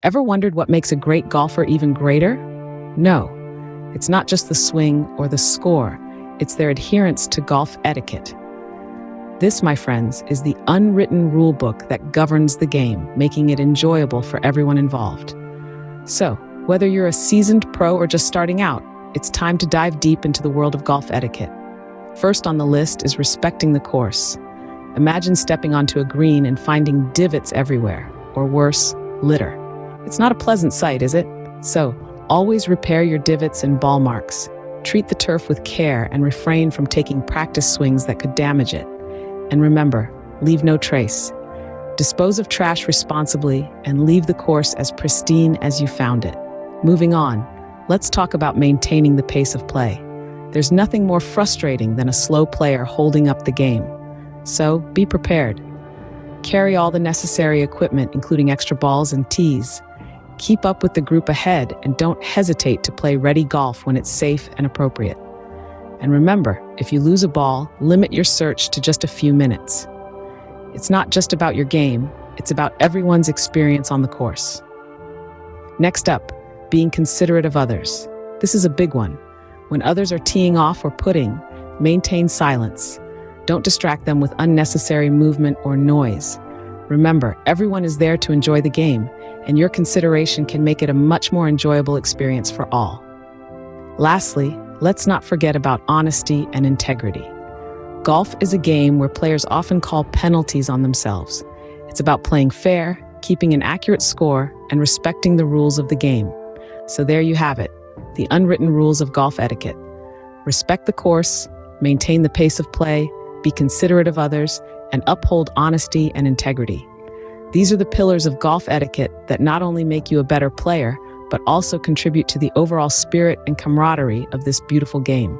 Ever wondered what makes a great golfer even greater? No, it's not just the swing or the score, it's their adherence to golf etiquette. This, my friends, is the unwritten rule book that governs the game, making it enjoyable for everyone involved. So, whether you're a seasoned pro or just starting out, it's time to dive deep into the world of golf etiquette. First on the list is respecting the course. Imagine stepping onto a green and finding divots everywhere, or worse, litter. It's not a pleasant sight, is it? So, always repair your divots and ball marks. Treat the turf with care and refrain from taking practice swings that could damage it. And remember, leave no trace. Dispose of trash responsibly and leave the course as pristine as you found it. Moving on, let's talk about maintaining the pace of play. There's nothing more frustrating than a slow player holding up the game. So, be prepared. Carry all the necessary equipment, including extra balls and tees. Keep up with the group ahead and don't hesitate to play ready golf when it's safe and appropriate. And remember, if you lose a ball, limit your search to just a few minutes. It's not just about your game, it's about everyone's experience on the course. Next up, being considerate of others. This is a big one. When others are teeing off or putting, maintain silence. Don't distract them with unnecessary movement or noise. Remember, everyone is there to enjoy the game, and your consideration can make it a much more enjoyable experience for all. Lastly, let's not forget about honesty and integrity. Golf is a game where players often call penalties on themselves. It's about playing fair, keeping an accurate score, and respecting the rules of the game. So there you have it, the unwritten rules of golf etiquette. Respect the course, maintain the pace of play, be considerate of others, and uphold honesty and integrity. These are the pillars of golf etiquette that not only make you a better player, but also contribute to the overall spirit and camaraderie of this beautiful game.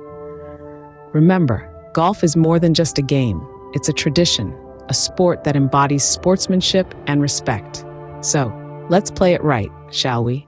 Remember, golf is more than just a game. It's a tradition, a sport that embodies sportsmanship and respect. So, let's play it right, shall we?